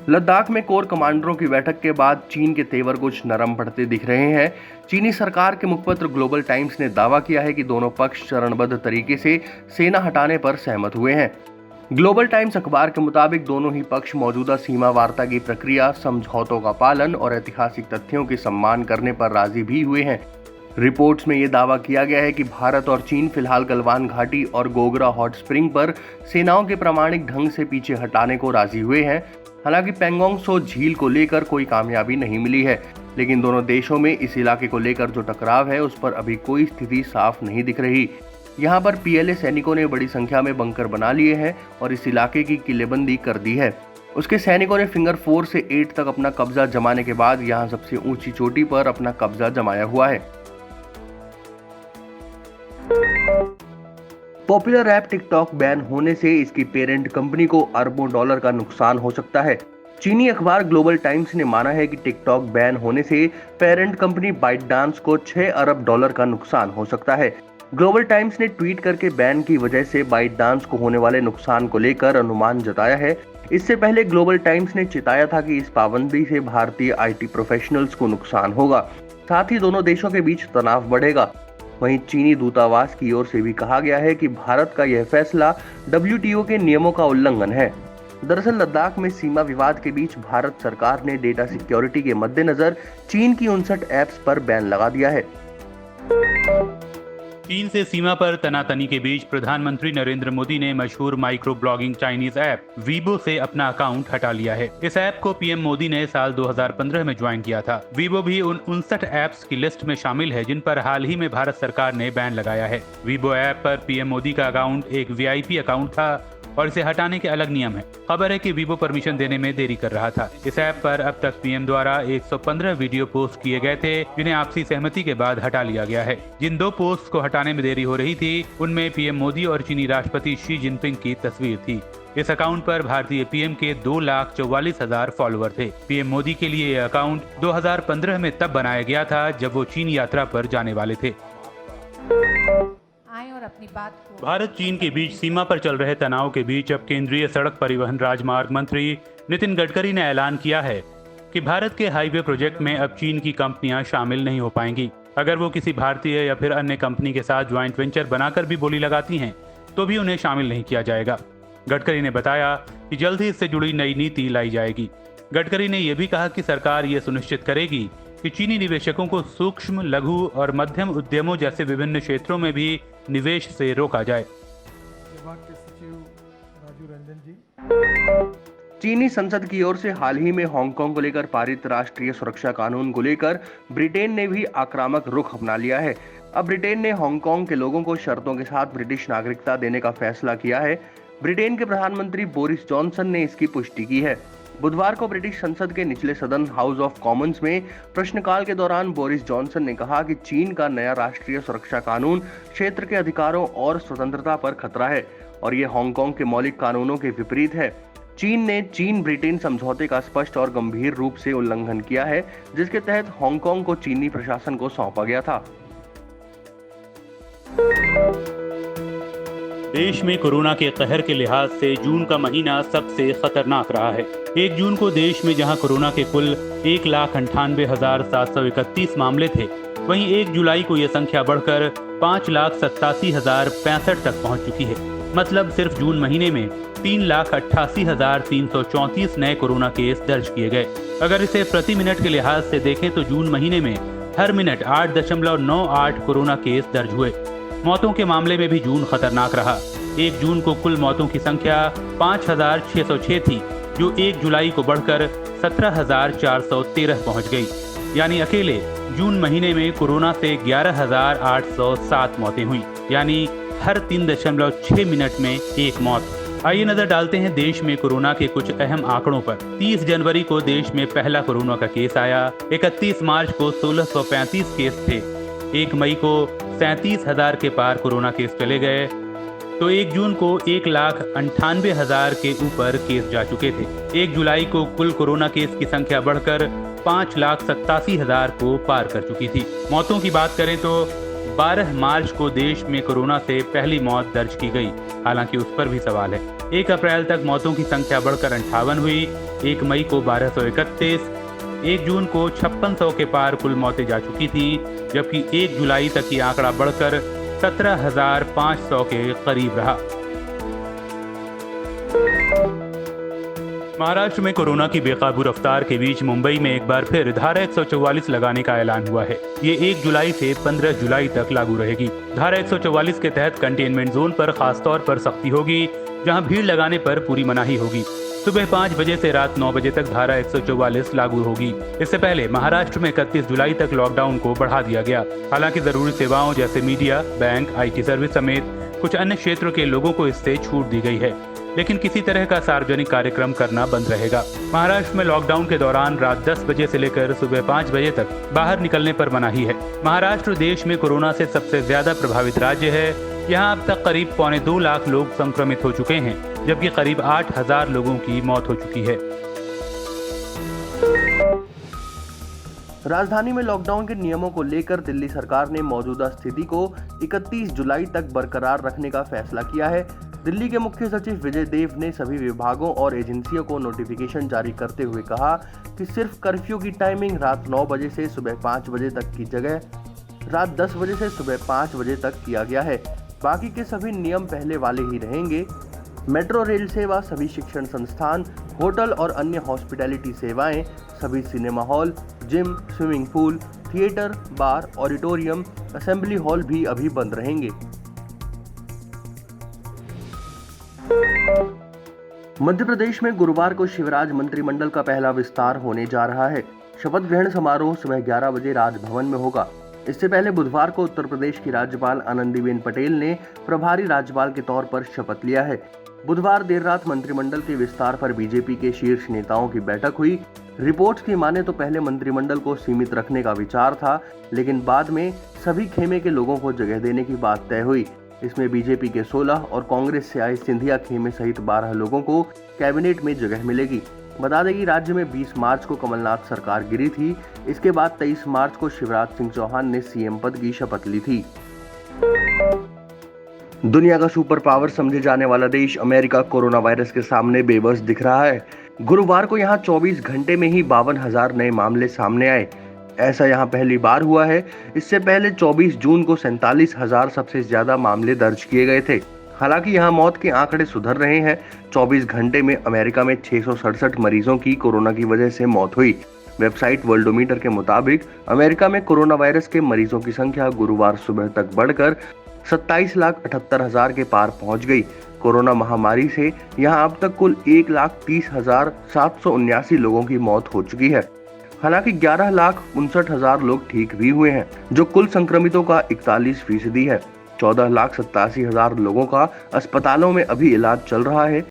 लद्दाख में कोर कमांडरों की बैठक के बाद चीन के तेवर कुछ नरम पड़ते दिख रहे हैं। चीनी सरकार के मुखपत्र ग्लोबल टाइम्स ने दावा किया है कि दोनों पक्ष चरणबद्ध तरीके से सेना हटाने पर सहमत हुए हैं। ग्लोबल टाइम्स अखबार के मुताबिक दोनों ही पक्ष मौजूदा सीमा वार्ता की प्रक्रिया, समझौतों का पालन और ऐतिहासिक तथ्यों के सम्मान करने पर राजी भी हुए हैं। रिपोर्ट्स में यह दावा किया गया है कि भारत और चीन फिलहाल गलवान घाटी और गोगरा हॉट स्प्रिंग पर सेनाओं के प्रामाणिक ढंग से पीछे हटाने को राजी हुए हैं। हालांकि पैंगोंग त्सो झील को लेकर कोई कामयाबी नहीं मिली है, लेकिन दोनों देशों में इस इलाके को लेकर जो टकराव है उस पर अभी कोई स्थिति साफ नहीं दिख रही। यहाँ पर पीएलए सैनिकों ने बड़ी संख्या में बंकर बना लिए हैं और इस इलाके की किलेबंदी कर दी है। उसके सैनिकों ने फिंगर 4 से 8 तक अपना कब्जा जमाने के बाद यहाँ सबसे ऊंची चोटी पर अपना कब्जा जमाया हुआ है। पॉपुलर ऐप टिकटॉक बैन होने से इसकी पेरेंट कंपनी को अरबों डॉलर का नुकसान हो सकता है। चीनी अखबार ग्लोबल टाइम्स ने माना है कि टिकटॉक बैन होने से पेरेंट कंपनी बाइटडांस को 6 अरब डॉलर का नुकसान हो सकता है। ग्लोबल टाइम्स ने ट्वीट करके बैन की वजह से बाइटडांस को होने वाले नुकसान को लेकर अनुमान जताया है। इससे पहले ग्लोबल टाइम्स ने चिताया था कि इस पाबंदी से भारतीय आईटी प्रोफेशनल्स को नुकसान होगा, साथ ही दोनों देशों के बीच तनाव बढ़ेगा। वहीं चीनी दूतावास की ओर से भी कहा गया है कि भारत का यह फैसला WTO के नियमों का उल्लंघन है। दरअसल लद्दाख में सीमा विवाद के बीच भारत सरकार ने डेटा सिक्योरिटी के मद्देनजर चीन की 59 ऐप्स पर बैन लगा दिया है। चीन से सीमा पर तनातनी के बीच प्रधानमंत्री नरेंद्र मोदी ने मशहूर micro blogging Chinese app Weibo से अपना अकाउंट हटा लिया है। इस ऐप को पीएम मोदी ने साल 2015 में ज्वाइन किया था। वीबो भी उन 59 ऐप्स की लिस्ट में शामिल है जिन पर हाल ही में भारत सरकार ने बैन लगाया है। वीबो ऐप पर पीएम मोदी का अकाउंट एक VIP अकाउंट था और इसे हटाने के अलग नियम है। खबर है कि वीबो परमिशन देने में देरी कर रहा था। इस ऐप पर अब तक पीएम द्वारा 115 वीडियो पोस्ट किए गए थे, जिन्हें आपसी सहमति के बाद हटा लिया गया है। जिन 2 पोस्ट को हटाने में देरी हो रही थी उनमें पीएम मोदी और चीनी राष्ट्रपति शी जिनपिंग की तस्वीर थी। इस अकाउंट पर भारतीय पीएम के 2,44,000 फॉलोअर थे। पीएम मोदी के लिए यह अकाउंट 2015 में तब बनाया गया था जब वो चीन यात्रा पर जाने वाले थे। और अपनी बात को भारत चीन के बीच सीमा पर चल रहे तनाव के बीच अब केंद्रीय सड़क परिवहन राजमार्ग मंत्री नितिन गडकरी ने ऐलान किया है कि भारत के हाईवे प्रोजेक्ट में अब चीन की कंपनियां शामिल नहीं हो पाएंगी। अगर वो किसी भारतीय या फिर अन्य कंपनी के साथ ज्वाइंट वेंचर बनाकर भी बोली लगाती हैं तो भी उन्हें शामिल नहीं किया जाएगा। गडकरी ने बताया कि जल्द ही इससे जुड़ी नई नीति लाई जाएगी। गडकरी ने यह भी कहा कि सरकार ये सुनिश्चित करेगी कि चीनी निवेशकों को सूक्ष्म, लघु और मध्यम उद्यमों जैसे विभिन्न क्षेत्रों में भी निवेश से रोका जाए। विभाग के सचिव राजू रंजन जी। चीनी संसद की ओर से हाल ही में हांगकांग को लेकर पारित राष्ट्रीय सुरक्षा कानून को लेकर ब्रिटेन ने भी आक्रामक रुख अपना लिया है। अब ब्रिटेन ने हांगकांग के लोगों को शर्तों के साथ ब्रिटिश नागरिकता देने का फैसला किया है। ब्रिटेन के प्रधानमंत्री बोरिस जॉनसन ने इसकी पुष्टि की है। बुधवार को ब्रिटिश संसद के निचले सदन हाउस ऑफ कॉमन्स में प्रश्नकाल के दौरान बोरिस जॉनसन ने कहा कि चीन का नया राष्ट्रीय सुरक्षा कानून क्षेत्र के अधिकारों और स्वतंत्रता पर खतरा है और ये हांगकांग के मौलिक कानूनों के विपरीत है। चीन ने चीन ब्रिटेन समझौते का स्पष्ट और गंभीर रूप से उल्लंघन किया है, जिसके तहत हांगकांग को चीनी प्रशासन को सौंपा गया था। देश में कोरोना के कहर के लिहाज से जून का महीना सबसे खतरनाक रहा है। 1 जून को देश में जहां कोरोना के कुल 1,98,731 मामले थे, वहीं 1 जुलाई को यह संख्या बढ़कर 5,87,065 तक पहुंच चुकी है। मतलब सिर्फ जून महीने में 3,88,334 नए कोरोना केस दर्ज किए गए। अगर इसे प्रति मिनट के लिहाज से देखें तो जून महीने में हर मिनट 8.98 कोरोना केस दर्ज हुए। मौतों के मामले में भी जून खतरनाक रहा। 1 जून को कुल मौतों की संख्या 5,606 थी, जो 1 जुलाई को बढ़कर 17,413 पहुंच गई। यानी अकेले जून महीने में कोरोना से 11,807 मौतें हुई, यानी हर 3.6 मिनट में एक मौत। आइए नजर डालते हैं देश में कोरोना के कुछ अहम आंकड़ों पर। 30 जनवरी को देश में पहला कोरोना का केस आया। 31 मार्च को 1635 केस थे। 1 मई को 37,000 के पार कोरोना केस चले गए, तो 1 जून को 1,98,000 के ऊपर केस जा चुके थे। 1 जुलाई को कुल कोरोना केस की संख्या बढ़कर 5,87,000 को पार कर चुकी थी। मौतों की बात करें तो 12 मार्च को देश में कोरोना से पहली मौत दर्ज की गई, हालांकि उस पर भी सवाल है। 1 अप्रैल तक मौतों की संख्या बढ़कर 58 हुई, 1 मई को 1231, 1 जून को 5600 के पार कुल मौतें जा चुकी थीं, जबकि 1 जुलाई तक ये आंकड़ा बढ़कर 17,500 के करीब रहा। महाराष्ट्र में कोरोना की बेकाबू रफ्तार के बीच मुंबई में एक बार फिर धारा 144 लगाने का ऐलान हुआ है। ये 1 जुलाई से 15 जुलाई तक लागू रहेगी। धारा 144 के तहत कंटेनमेंट जोन पर खास तौर पर सख्ती होगी, जहां भीड़ लगाने पर पूरी मनाही होगी। सुबह 5 बजे से रात 9 बजे तक धारा 144 लागू होगी। इससे पहले महाराष्ट्र में 31 जुलाई तक लॉकडाउन को बढ़ा दिया गया। हालांकि जरूरी सेवाओं जैसे मीडिया, बैंक, IT सर्विस समेत कुछ अन्य क्षेत्रों के लोगों को इससे छूट दी गई है, लेकिन किसी तरह का सार्वजनिक कार्यक्रम करना बंद रहेगा। महाराष्ट्र में लॉकडाउन के दौरान रात 10 बजे से लेकर सुबह 5 बजे तक बाहर निकलने पर मनाही है। महाराष्ट्र देश में कोरोना से सबसे ज्यादा प्रभावित राज्य है। यहाँ अब तक करीब 2.25 लाख लोग संक्रमित हो चुके हैं, जबकि करीब 8,000 लोगों की मौत हो चुकी है। राजधानी में लॉकडाउन के नियमों को लेकर दिल्ली सरकार ने मौजूदा स्थिति को 31 जुलाई तक बरकरार रखने का फैसला किया है। दिल्ली के मुख्य सचिव विजय देव ने सभी विभागों और एजेंसियों को नोटिफिकेशन जारी करते हुए कहा कि सिर्फ कर्फ्यू की टाइमिंग रात 9 बजे से सुबह 5 बजे तक की जगह रात 10 बजे से सुबह 5 बजे तक किया गया है। बाकी के सभी नियम पहले वाले ही रहेंगे। मेट्रो रेल सेवा, सभी शिक्षण संस्थान, होटल और अन्य हॉस्पिटैलिटी सेवाएं, सभी cinema hall, gym, swimming pool, theatre, bar, auditorium, assembly hall भी अभी बंद रहेंगे। मध्य प्रदेश में गुरुवार को शिवराज मंत्रिमंडल का पहला विस्तार होने जा रहा है। शपथ ग्रहण समारोह सुबह 11 बजे राजभवन में होगा। इससे पहले बुधवार को उत्तर प्रदेश की राज्यपाल आनंदीबेन पटेल ने प्रभारी राज्यपाल के तौर पर शपथ लिया है। बुधवार देर रात मंत्रिमंडल के विस्तार पर बीजेपी के शीर्ष नेताओं की बैठक हुई। रिपोर्ट्स की माने तो पहले मंत्रिमंडल को सीमित रखने का विचार था, लेकिन बाद में सभी खेमे के लोगों को जगह देने की बात तय हुई। इसमें बीजेपी के 16 और कांग्रेस से आए सिंधिया खेमे सहित 12 लोगों को कैबिनेट में जगह मिलेगी। बता दें कि राज्य में 20 मार्च को कमलनाथ सरकार गिरी थी। इसके बाद 23 मार्च को शिवराज सिंह चौहान ने सीएम पद की शपथ ली थी। दुनिया का सुपर पावर समझे जाने वाला देश अमेरिका कोरोना वायरस के सामने बेबस दिख रहा है। गुरुवार को यहाँ 24 घंटे में ही 52,000 नए मामले सामने आए। ऐसा यहाँ पहली बार हुआ है। इससे पहले 24 जून को 47,000 सबसे ज्यादा मामले दर्ज किए गए थे। हालांकि यहाँ मौत के आंकड़े सुधर रहे हैं। 24 घंटे में अमेरिका में 667 मरीजों की कोरोना की वजह से मौत हुई। वेबसाइट वर्ल्डोमीटर के मुताबिक अमेरिका में कोरोना वायरस के मरीजों की संख्या गुरुवार सुबह तक बढ़कर 27,78,000 के पार पहुंच गई। कोरोना महामारी से यहां अब तक कुल 1,30,779 लोगों की मौत हो चुकी है। हालांकि 11,59,000 लोग ठीक भी हुए हैं, जो कुल संक्रमितों का 41% है। 14,87,000 लोगों का अस्पतालों में अभी इलाज चल रहा है।